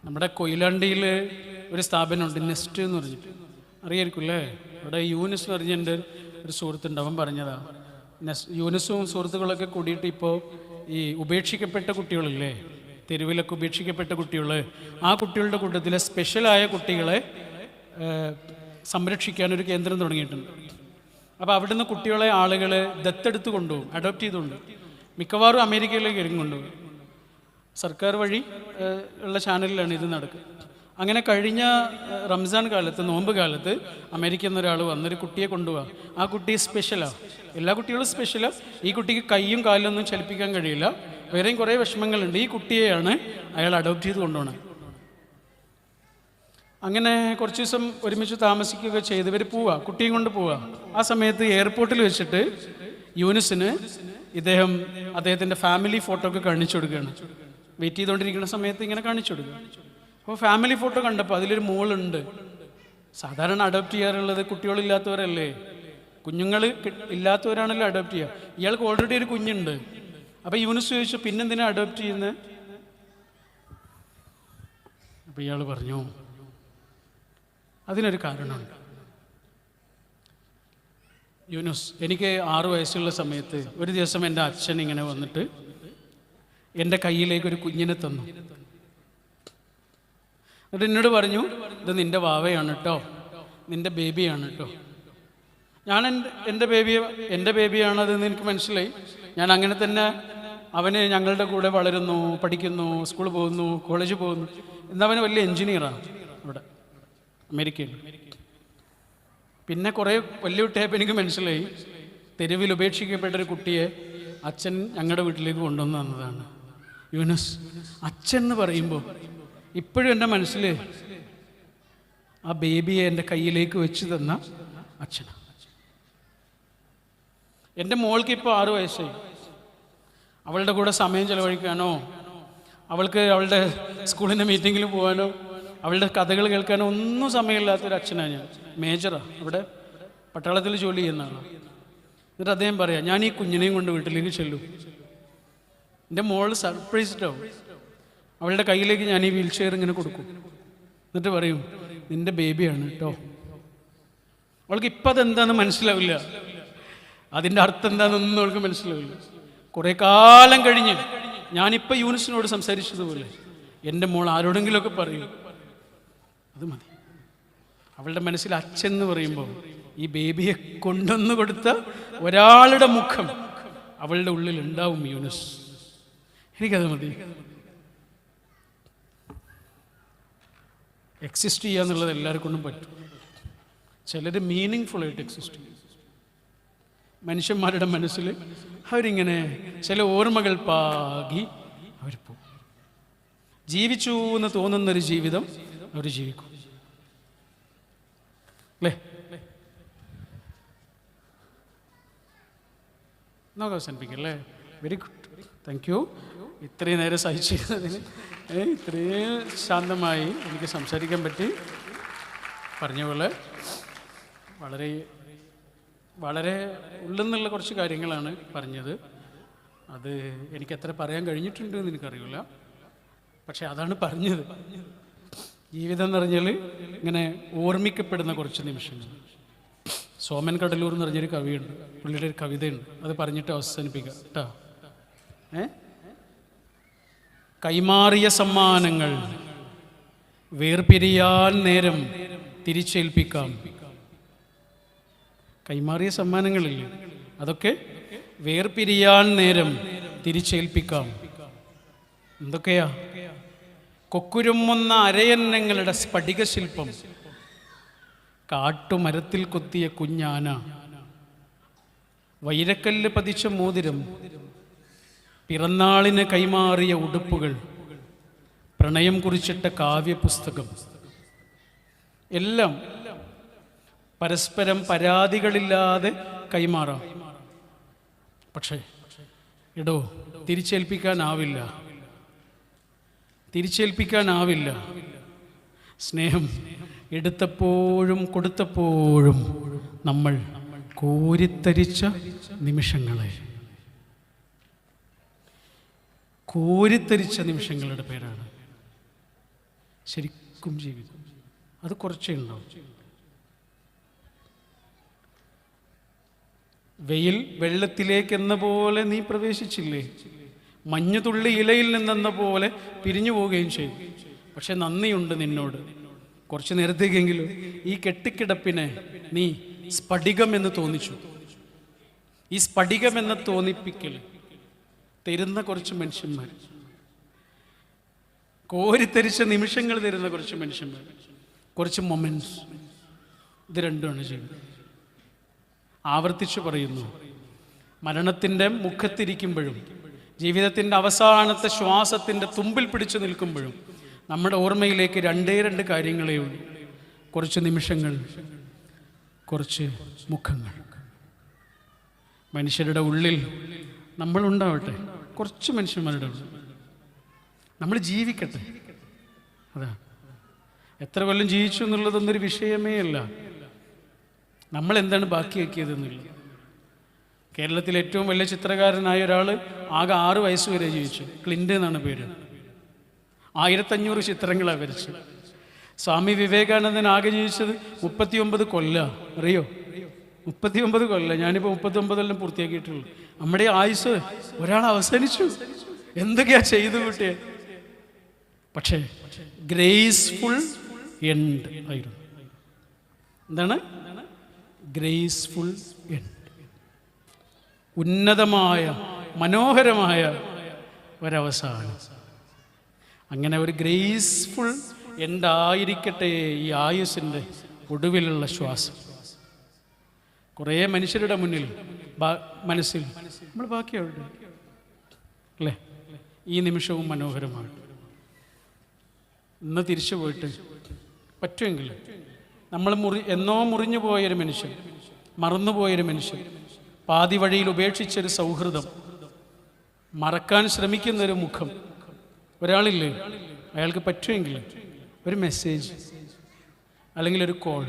നമ്മുടെ കൊയിലാണ്ടിയിൽ ഒരു സ്ഥാപനമുണ്ട്, നെസ്റ്റ് എന്ന് പറഞ്ഞിട്ട്, അറിയായിരിക്കും അല്ലേ? അവിടെ യൂനിസ് എന്ന് പറഞ്ഞ എൻ്റെ ഒരു സുഹൃത്തുണ്ട്, അവൻ പറഞ്ഞതാ. യൂനിസും സുഹൃത്തുക്കളൊക്കെ കൂടിയിട്ട് ഇപ്പോൾ ഈ ഉപേക്ഷിക്കപ്പെട്ട കുട്ടികളില്ലേ, തെരുവിലൊക്കെ ഉപേക്ഷിക്കപ്പെട്ട കുട്ടികൾ, ആ കുട്ടികളുടെ കൂട്ടത്തിലെ സ്പെഷ്യലായ കുട്ടികളെ സംരക്ഷിക്കാനൊരു കേന്ദ്രം തുടങ്ങിയിട്ടുണ്ട്. അപ്പോൾ അവിടുന്ന് കുട്ടികളെ ആളുകൾ ദത്തെടുത്ത് കൊണ്ടുപോകും, അഡോപ്റ്റ് ചെയ്തുകൊണ്ട് മിക്കവാറും അമേരിക്കയിലേക്ക് ഇറങ്ങി കൊണ്ടുപോകും. സർക്കാർ വഴി ഉള്ള ചാനലിലാണ് ഇത് നടക്കുക. അങ്ങനെ കഴിഞ്ഞ റംസാൻ കാലത്ത്, നോമ്പ് കാലത്ത് അമേരിക്കയിൽ നിന്ന് ഒരാൾ വന്നൊരു കുട്ടിയെ കൊണ്ടുപോകാം. ആ കുട്ടി സ്പെഷ്യലാണ്, എല്ലാ കുട്ടികളും സ്പെഷ്യലാണ്. ഈ കുട്ടിക്ക് കൈയും കാലൊന്നും ചലിപ്പിക്കാൻ കഴിയില്ല, വേറെയും കുറേ വിഷമങ്ങളുണ്ട്. ഈ കുട്ടിയെയാണ് അയാൾ അഡോപ്റ്റ് ചെയ്ത് കൊണ്ടുപോകണം. അങ്ങനെ കുറച്ച് ദിവസം ഒരുമിച്ച് താമസിക്കുകയൊക്കെ ചെയ്ത് ഇവർ പോവുക, കുട്ടിയും കൊണ്ട് പോവുക. ആ സമയത്ത് എയർപോർട്ടിൽ വെച്ചിട്ട് യൂനിസിന് അദ്ദേഹത്തിൻ്റെ ഫാമിലി ഫോട്ടോ ഒക്കെ കാണിച്ചു കൊടുക്കുകയാണ്. വെയിറ്റ് ചെയ്തുകൊണ്ടിരിക്കുന്ന സമയത്ത് ഇങ്ങനെ കാണിച്ചു കൊടുക്കുക. അപ്പോൾ ഫാമിലി ഫോട്ടോ കണ്ടപ്പോൾ അതിലൊരു മോളുണ്ട്. സാധാരണ അഡോപ്റ്റ് ചെയ്യാറുള്ളത് കുട്ടികളില്ലാത്തവരല്ലേ, കുഞ്ഞുങ്ങൾ ഇല്ലാത്തവരാണല്ലോ അഡോപ്റ്റ് ചെയ്യുക. ഇയാൾക്ക് ഓൾറെഡി ഒരു കുഞ്ഞുണ്ട്. അപ്പോൾ യൂനിസ് ചോദിച്ചു, പിന്നെന്തിനാ അഡോപ്റ്റ് ചെയ്യുന്നത്? അപ്പോൾ ഇയാൾ പറഞ്ഞു, അതിനൊരു കാരണമുണ്ട്. യൂനുസ്, എനിക്ക് 6 വയസ്സുള്ള സമയത്ത് ഒരു ദിവസം എൻ്റെ അച്ഛൻ ഇങ്ങനെ വന്നിട്ട് എൻ്റെ കയ്യിലേക്ക് ഒരു കുഞ്ഞിനെ തന്നു. എന്നിട്ട് എന്നോട് പറഞ്ഞു, ഇത് നിൻ്റെ വാവയാണ് കേട്ടോ, നിൻ്റെ ബേബിയാണ് കേട്ടോ. ഞാൻ എൻ്റെ ബേബിയാണതെന്ന് എനിക്ക് മനസ്സിലായി. ഞാൻ അങ്ങനെ തന്നെ അവന് ഞങ്ങളുടെ കൂടെ വളരുന്നു, പഠിക്കുന്നു, സ്കൂളിൽ പോകുന്നു, കോളേജിൽ പോകുന്നു. എന്നവന് വലിയ എൻജിനീയറാണ് അവിടെ അമേരിക്കയിൽ. പിന്നെ കുറേ വലിയ കുട്ടിയായപ്പോൾ എനിക്ക് മനസ്സിലായി, തെരുവിൽ ഉപേക്ഷിക്കപ്പെട്ടൊരു കുട്ടിയെ അച്ഛൻ ഞങ്ങളുടെ വീട്ടിലേക്ക് കൊണ്ടുവന്ന് തന്നതാണ്. യൂനുസ്, അച്ഛൻ എന്ന് പറയുമ്പോൾ ഇപ്പോഴും എൻ്റെ മനസ്സിൽ ആ ബേബിയെ എൻ്റെ കയ്യിലേക്ക് വെച്ച് തന്ന അച്ഛനാണ്. എൻ്റെ മോൾക്ക് ഇപ്പോൾ 6 വയസ്സായി. അവളുടെ കൂടെ സമയം ചെലവഴിക്കാനോ, അവൾക്ക് അവളുടെ സ്കൂളിൻ്റെ മീറ്റിങ്ങിൽ പോകാനോ, അവളുടെ കഥകൾ കേൾക്കാനോ ഒന്നും സമയമില്ലാത്തൊരു അച്ഛനാണ് ഞാൻ. മേജറാണ്, അവിടെ പട്ടാളത്തിൽ ജോലി ചെയ്യുന്ന ആളാണ്. എന്നിട്ട് അദ്ദേഹം പറയാം, ഞാൻ ഈ കുഞ്ഞിനെയും കൊണ്ട് വീട്ടിലേക്ക് ചെല്ലും. എൻ്റെ മോൾ സർപ്രൈസ്ഡ് ആവും. അവളുടെ കയ്യിലേക്ക് ഞാൻ ഈ വീൽ ചെയർ ഇങ്ങനെ കൊടുക്കും. എന്നിട്ട് പറയും, നിൻ്റെ ബേബിയാണ് കേട്ടോ. അവൾക്ക് ഇപ്പം അതെന്താണെന്ന് മനസ്സിലാവില്ല, അതിൻ്റെ അർത്ഥം എന്താണെന്നൊന്നും അവൾക്ക് മനസ്സിലാവില്ല. കുറേ കാലം കഴിഞ്ഞ് ഞാനിപ്പോൾ യൂനിസിനോട് സംസാരിച്ചതുപോലെ എൻ്റെ മോൾ ആരോടെങ്കിലുമൊക്കെ പറയും, അത് മതി. അവളുടെ മനസ്സിൽ അച്ഛൻ എന്ന് പറയുമ്പോൾ ഈ ബേബിയെ കൊണ്ടുവന്ന് കൊടുത്ത ഒരാളുടെ മുഖം അവളുടെ ഉള്ളിൽ ഉണ്ടാവും. യൂനിസ്, എനിക്കത് മതി. എക്സിസ്റ്റ് ചെയ്യുക എന്നുള്ളത് എല്ലാവർക്കൊന്നും പറ്റും. ചിലർ മീനിങ് ഫുള്ളായിട്ട് എക്സിസ്റ്റ് ചെയ്യും. മനുഷ്യന്മാരുടെ മനസ്സിൽ അവരിങ്ങനെ ചില ഓർമ്മകൾ പാകി അവർ പോകും. ജീവിച്ചു എന്ന് തോന്നുന്നൊരു ജീവിതം അവർ ജീവിക്കും അല്ലേ? നമുക്ക് അവസാനിപ്പിക്കല്ലേ? Very good, thank you. ഇത്രയും നേരം സഹിച്ചിരുന്നതിന്, ഇത്രയും ശാന്തമായി എനിക്ക് സംസാരിക്കാൻ പറ്റി. പറഞ്ഞ പോലെ വളരെ വളരെ ഉള്ളിൽ നിന്നുള്ള കുറച്ച് കാര്യങ്ങളാണ് പറഞ്ഞത്. അത് എനിക്കെത്ര പറയാൻ കഴിഞ്ഞിട്ടുണ്ട് എന്ന് എനിക്കറിയില്ല, പക്ഷെ അതാണ് പറഞ്ഞത്. ജീവിതം എന്ന് പറഞ്ഞാൽ ഇങ്ങനെ ഓർമ്മിക്കപ്പെടുന്ന കുറച്ച് നിമിഷങ്ങൾ. സോമൻ കടലൂർ എന്ന് പറഞ്ഞൊരു കവിയുണ്ട്, പുള്ളിയുടെ ഒരു കവിതയുണ്ട്, അത് പറഞ്ഞിട്ട് അവസാനിപ്പിക്കാം കേട്ടോ. കൈമാറിയ സമ്മാനങ്ങൾ വേർപിരിയാൻ നേരം തിരിച്ചേൽപ്പിക്കാം. കൈമാറിയ സമ്മാനങ്ങളില്ലേ, അതൊക്കെ വേർപിരിയാൻ നേരം തിരിച്ചേൽപ്പിക്കാം. എന്തൊക്കെയാ? കൊക്കുരുമുന്ന അരയന്നങ്ങളുടെ സ്ഫടിക ശില്പം, കാട്ടുമരത്തിൽ കൊത്തിയ കുഞ്ഞാന, വൈരക്കല്ല് പതിച്ച മോതിരം, പിറന്നാളിന് കൈമാറിയ ഉടുപ്പുകൾ, പ്രണയം കുറിച്ചിട്ട കാവ്യപുസ്തകം, എല്ലാം പരസ്പരം പരാതികളില്ലാതെ കൈമാറാം. പക്ഷേ എടോ, തിരിച്ചേൽപ്പിക്കാനാവില്ല. സ്നേഹം എടുത്തപ്പോഴും കൊടുത്തപ്പോഴും നമ്മൾ കോരിത്തരിച്ച നിമിഷങ്ങളുടെ പേരാണ് ശരിക്കും ജീവിതം. അത് കുറച്ചേ ഉണ്ടാവും. വെയിൽ വെള്ളത്തിലേക്കെന്ന പോലെ നീ പ്രവേശിച്ചില്ലേ, മഞ്ഞുതുള്ളി ഇലയിൽ നിന്നെന്ന പോലെ പിരിഞ്ഞു പോവുകയും ചെയ്തു. പക്ഷെ നന്ദിയുണ്ട് നിന്നോട്, കുറച്ച് നേരത്തേക്കെങ്കിലും ഈ കെട്ടിക്കിടപ്പിനെ നീ സ്ഫടികമെന്ന് തോന്നിച്ചു. ഈ സ്ഫടികമെന്ന് തോന്നിപ്പിക്കൽ തരുന്ന കുറച്ച് മനുഷ്യന്മാർ, കോരിത്തരിച്ച നിമിഷങ്ങൾ തരുന്ന കുറച്ച് മനുഷ്യന്മാർ, കുറച്ച് മൊമെന്റ്സ്, ഇത് രണ്ടുമാണ് ജീവിതം. ആവർത്തിച്ചു പറയുന്നു, മരണത്തിൻ്റെ മുഖത്തിരിക്കുമ്പോഴും ജീവിതത്തിൻ്റെ അവസാനത്തെ ശ്വാസത്തിൻ്റെ തുമ്പിൽ പിടിച്ചു നിൽക്കുമ്പോഴും നമ്മുടെ ഓർമ്മയിലേക്ക് രണ്ട് കാര്യങ്ങളേ ഉള്ളൂ. കുറച്ച് നിമിഷങ്ങൾ, കുറച്ച് മുഖങ്ങൾ. മനുഷ്യരുടെ ഉള്ളിൽ നമ്മളുണ്ടാവട്ടെ, കുറച്ച് മനുഷ്യന്മാരുടെ ഉള്ളിൽ നമ്മൾ ജീവിക്കട്ടെ. അതാണ്. എത്ര കൊല്ലം ജീവിച്ചു എന്നുള്ളതൊന്നൊരു വിഷയമേ അല്ല, നമ്മൾ എന്താണ് ബാക്കിയാക്കിയതെന്നുള്ളത്. കേരളത്തിലെ ഏറ്റവും വലിയ ചിത്രകാരനായ ഒരാൾ ആകെ 6 വയസ്സ് വരെ ജീവിച്ചു. ക്ലിൻ്റ് എന്നാണ് പേര്. 1500 ചിത്രങ്ങളാണ് വരച്ചത്. സ്വാമി വിവേകാനന്ദൻ ആകെ ജീവിച്ചത് 39 കൊല്ലം. അറിയോ? 39 കൊല്ലം. ഞാനിപ്പോൾ 39 കൊല്ലം പൂർത്തിയാക്കിയിട്ടുള്ളൂ. നമ്മുടെ ആയുസ് ഒരാൾ അവസാനിച്ചു. എന്തൊക്കെയാ ചെയ്തു കൂട്ടിയെ? പക്ഷേ ഗ്രേസ്ഫുൾ എൻഡ് ആയിരുന്നു. എന്താണ് ഗ്രേസ്ഫുൾ എൻഡ്? ഉന്നതമായ മനോഹരമായ ഒരവസാനം. അങ്ങനെ ഒരു ഗ്രേസ്ഫുൾ എൻഡായിരിക്കട്ടെ ഈ ആയുസ്സിൻ്റെ ഒടുവിലുള്ള ശ്വാസം. കുറേ മനുഷ്യരുടെ മുന്നിൽ മനസ്സിൽ നമ്മൾ ബാക്കിയാവട്ടെ അല്ലേ? ഈ നിമിഷവും മനോഹരമാണ്. ഇന്ന് തിരിച്ചു പോയിട്ട് പറ്റുമെങ്കിൽ നമ്മൾ എന്നോ മുറിഞ്ഞു പോയൊരു മനുഷ്യൻ, മറന്നുപോയൊരു മനുഷ്യൻ, പാതി വഴിയിൽ ഉപേക്ഷിച്ചൊരു സൗഹൃദം, മറക്കാൻ ശ്രമിക്കുന്നൊരു മുഖം, ഒരാളില്ലേ, അയാൾക്ക് പറ്റുമെങ്കിൽ ഒരു മെസ്സേജ് അല്ലെങ്കിൽ ഒരു കോൾ.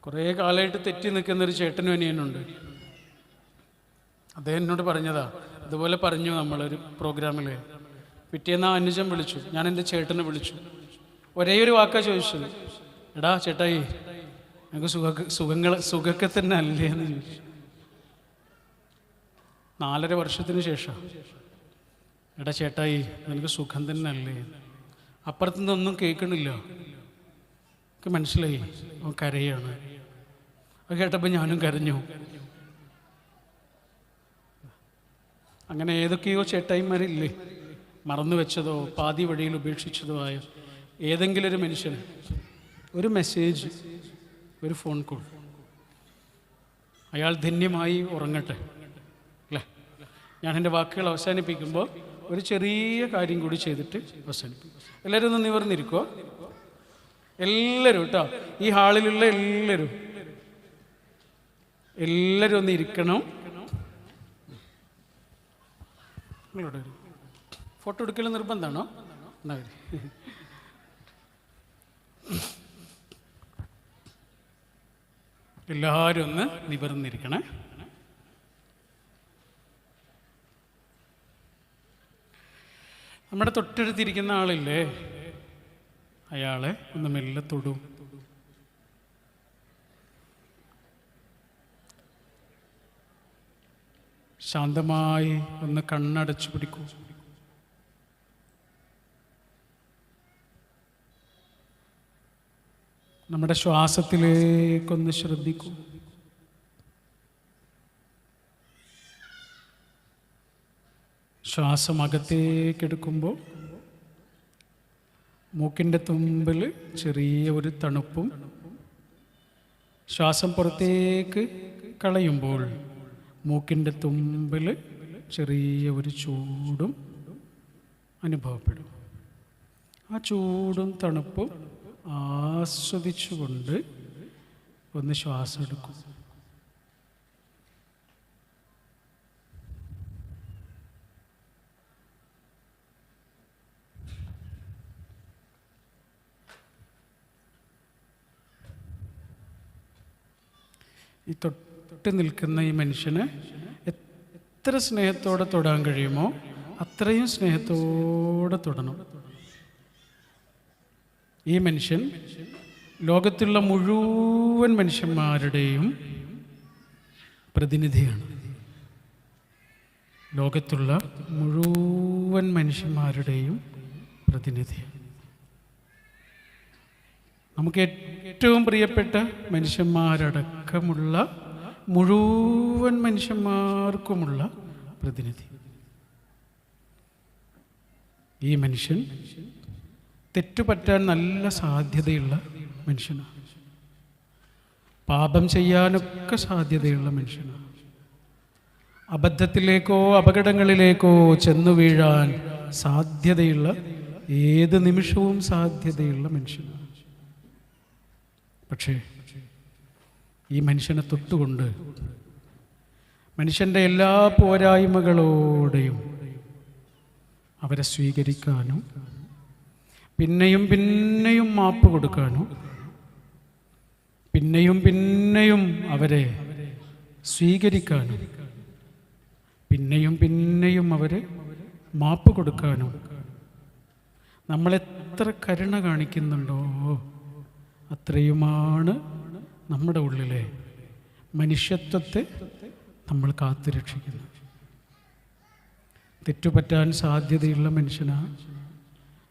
കുറേ കാലമായിട്ട് തെറ്റി നിൽക്കുന്നൊരു ചേട്ടനും അനിയനുണ്ട്. അദ്ദേഹം എന്നോട് പറഞ്ഞതാ, അതുപോലെ പറഞ്ഞു നമ്മളൊരു പ്രോഗ്രാമിൽ. പിറ്റേന്ന് ആ അനുജൻ വിളിച്ചു, ഞാൻ എൻ്റെ ചേട്ടനെ വിളിച്ചു. ഒരേ ഒരു വാക്കാ ചോദിച്ചത്, എടാ ചേട്ടായി ഞങ്ങൾക്ക് സുഖമൊക്കെ തന്നെ അല്ലേ എന്ന് ചോദിച്ചു. 4.5 വർഷത്തിന് ശേഷം, എടാ ചേട്ടായി നിനക്ക് സുഖം തന്നെ അല്ലേ? അപ്പുറത്തുനിന്നൊന്നും കേൾക്കണില്ല. എനിക്ക് മനസ്സിലായി അവൻ കരയാണ്. അത് കേട്ടപ്പോൾ ഞാനും കരഞ്ഞു. അങ്ങനെ ഏതൊക്കെയോ ചേട്ടായിമാരില്ലേ, മറന്നു വെച്ചതോ പാതി വഴിയിൽ ഉപേക്ഷിച്ചതോ ആയ ഏതെങ്കിലും ഒരു മനുഷ്യന് ഒരു മെസ്സേജ്, ഒരു ഫോൺ കോൾ, അയാൾ ധന്യമായി ഉറങ്ങട്ടെ അല്ലേ? ഞാൻ എൻ്റെ വാക്കുകൾ അവസാനിപ്പിക്കുമ്പോൾ ഒരു ചെറിയ കാര്യം കൂടി ചെയ്തിട്ട് അവസാനിപ്പിക്കും. എല്ലാവരും ഒന്ന് നിവർന്നിരിക്കുമോ? എല്ലാവരും കേട്ടോ, ഈ ഹാളിലുള്ള എല്ലാവരും ഒന്ന് ഇരിക്കണം. നിങ്ങളോട് ഫോട്ടോ എടുക്കൽ നിർബന്ധമാണോ? എന്നാ എല്ലാവരും ഒന്ന് നിവർന്നിരിക്കണേ. നമ്മുടെ തൊട്ടടുത്തിരിക്കുന്ന ആളില്ലേ, അയാളെ ഒന്ന് മെല്ലെ തൊടും. ശാന്തമായി ഒന്ന് കണ്ണടച്ചു പിടിക്കൂ. നമ്മുടെ ശ്വാസത്തിലേക്കൊന്ന് ശ്രദ്ധിക്കൂ. ശ്വാസം അകത്തേക്കെടുക്കുമ്പോൾ മൂക്കിൻ്റെ തുമ്പിൽ ചെറിയ ഒരു തണുപ്പും, ശ്വാസം പുറത്തേക്ക് കളയുമ്പോൾ മൂക്കിൻ്റെ തുമ്പിൽ ചെറിയ ഒരു ചൂടും അനുഭവപ്പെടും. ആ ചൂടും തണുപ്പും ആസ്വദിച്ചുകൊണ്ട് ഒന്ന് ശ്വാസം എടുക്കും. ഈ തൊട്ട് നിൽക്കുന്ന ഈ മനുഷ്യനെ എത്ര സ്നേഹത്തോടെ തൊടാൻ കഴിയുമോ അത്രയും സ്നേഹത്തോടെ തൊടണം. ഈ മനുഷ്യൻ ലോകത്തുള്ള മുഴുവൻ മനുഷ്യന്മാരുടെയും പ്രതിനിധിയാണ്. ലോകത്തുള്ള മുഴുവൻ മനുഷ്യന്മാരുടെയും പ്രതിനിധിയാണ്. നമുക്ക് ഏറ്റവും പ്രിയപ്പെട്ട മനുഷ്യന്മാരടക്കമുള്ള മുഴുവൻ മനുഷ്യന്മാർക്കുമുള്ള പ്രതിനിധി. ഈ മനുഷ്യൻ തെറ്റുപറ്റാൻ നല്ല സാധ്യതയുള്ള മനുഷ്യനാണ്. പാപം ചെയ്യാനൊക്കെ സാധ്യതയുള്ള മനുഷ്യനാണ്. അബദ്ധത്തിലേക്കോ അപകടങ്ങളിലേക്കോ ചെന്നു വീഴാൻ സാധ്യതയുള്ള, ഏത് നിമിഷവും സാധ്യതയുള്ള മനുഷ്യനാണ്. പക്ഷേ ഈ മനുഷ്യനെ തൊട്ടുകൊണ്ട് മനുഷ്യൻ്റെ എല്ലാ പോരായ്മകളോടെയും അവരെ സ്വീകരിക്കാനും പിന്നെയും പിന്നെയും മാപ്പ് കൊടുക്കാനും പിന്നെയും പിന്നെയും അവരെ സ്വീകരിക്കാനും പിന്നെയും പിന്നെയും അവരെ മാപ്പ് കൊടുക്കാനും നമ്മളെത്ര കരുണ കാണിക്കുന്നുണ്ടോ അത്രയുമാണ് നമ്മുടെ ഉള്ളിലെ മനുഷ്യത്വത്തെ നമ്മൾ കാത്തുരക്ഷിക്കുന്നത്. തെറ്റുപറ്റാൻ സാധ്യതയുള്ള മനുഷ്യനാ,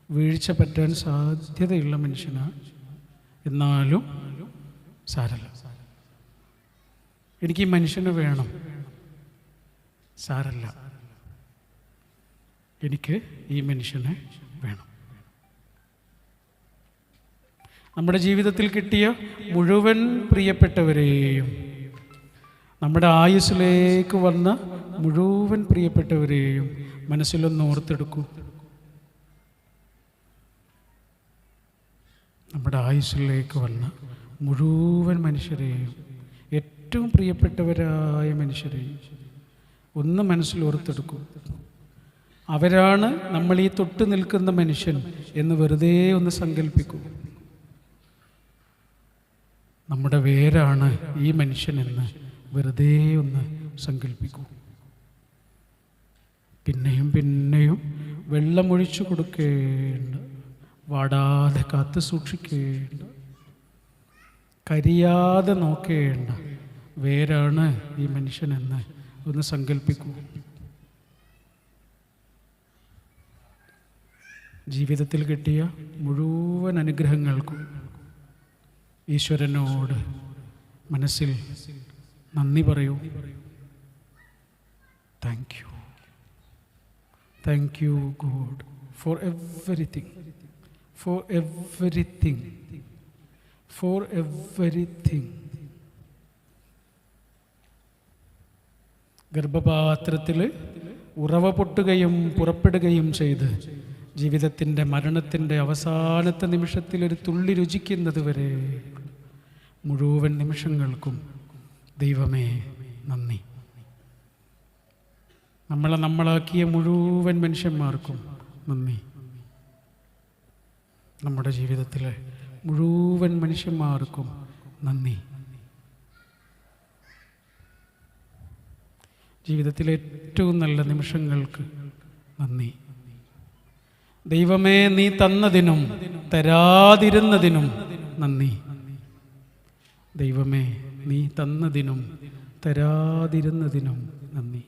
വീഴ്ച പറ്റാൻ സാധ്യതയുള്ള മനുഷ്യനാ. എന്നാലും സാരല്ല, എനിക്ക് ഈ മനുഷ്യനെ വേണം. സാരല്ല, എനിക്ക് ഈ മനുഷ്യനെ വേണം. നമ്മുടെ ജീവിതത്തിൽ കിട്ടിയ മുഴുവൻ പ്രിയപ്പെട്ടവരെയും, നമ്മുടെ ആയുസ്സിലേക്ക് വന്ന മുഴുവൻ പ്രിയപ്പെട്ടവരെയും മനസ്സിലൊന്ന് ഓർത്തെടുക്കൂ. നമ്മുടെ ആയുസ്സിലേക്ക് വന്ന മുഴുവൻ മനുഷ്യരെയും, ഏറ്റവും പ്രിയപ്പെട്ടവരായ മനുഷ്യരെയും ഒന്ന് മനസ്സിൽ ഓർത്തെടുക്കൂ. അവരാണ് നമ്മൾ ഈ തൊട്ട് നിൽക്കുന്ന മനുഷ്യൻ എന്ന് വെറുതെ ഒന്ന് സങ്കല്പിക്കൂ. നമ്മുടെ വേരാണ് ഈ മനുഷ്യനെന്ന് വെറുതെ ഒന്ന് സങ്കല്പിക്കൂ. പിന്നെയും പിന്നെയും വെള്ളമൊഴിച്ചു കൊടുക്കേണ്ട, വാടാതെ കാത്തു സൂക്ഷിക്കേണ്ട, കരിയാതെ നോക്കേണ്ട വേരാണ് ഈ മനുഷ്യനെന്ന് ഒന്ന് സങ്കല്പിക്കൂ. ജീവിതത്തിൽ കിട്ടിയ മുഴുവൻ അനുഗ്രഹങ്ങൾക്കും ഈശ്വരനോട് മനസ്സിൽ നന്ദി പറയൂ. Thank you, thank you God four everything, four everything, four everything. ഗർഭപാത്രത്തിൽ ഉറവ പൊട്ടുകയും പുറപ്പെടുകയും ചെയ്ത് ജീവിതത്തിൻ്റെ മരണത്തിൻ്റെ അവസാനത്തെ നിമിഷത്തിൽ ഒരു തുള്ളി രുചിക്കുന്നത് വരെ മുഴുവൻ നിമിഷങ്ങൾക്കും ദൈവമേ നന്ദി. നമ്മളാക്കിയ മുഴുവൻ മനുഷ്യന്മാർക്കും നന്ദി. നമ്മുടെ ജീവിതത്തിലെ മുഴുവൻ മനുഷ്യന്മാർക്കും നന്ദി. ജീവിതത്തിലെ ഏറ്റവും നല്ല നിമിഷങ്ങൾക്ക് നന്ദി. ദൈവമേ, നീ തന്നതിനും തരാതിരുന്നതിനും നന്ദി. ദൈവമേ, നീ തന്നതിനും തരാതിരുന്നതിനും നന്ദി.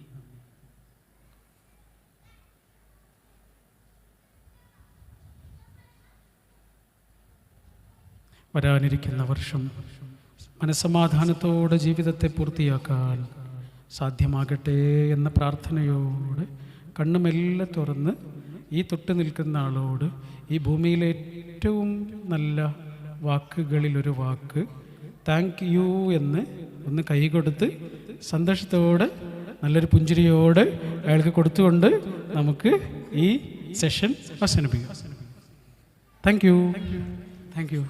വരാനിരിക്കുന്ന വർഷം മനസ്സമാധാനത്തോടെ ജീവിതത്തെ പൂർത്തിയാക്കാൻ സാധ്യമാകട്ടെ എന്ന പ്രാർത്ഥനയോടെ കണ്ണുമെല്ലെ തുറന്ന് ഈ തൊട്ട് നിൽക്കുന്ന ആളോട് ഈ ഭൂമിയിലെ ഏറ്റവും നല്ല വാക്കുകളിലൊരു വാക്ക് താങ്ക് യു എന്ന് ഒന്ന് കൈ കൊടുത്ത് സന്തോഷത്തോടെ നല്ലൊരു പുഞ്ചിരിയോടെ അയാൾക്ക് കൊടുത്തുകൊണ്ട് നമുക്ക് ഈ സെഷൻ അവസാനിപ്പിക്കാം. Thank you, thank you.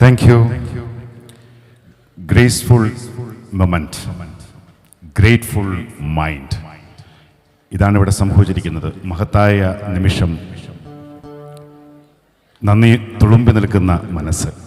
Thank you. Graceful moment, grateful mind. ഇതാണ് ഇവിടെ സംഭവിച്ചിരിക്കുന്നത്. മഹത്തായ നിമിഷം. നന്ദി തുളുമ്പി നിൽക്കുന്ന മനസ്സ്.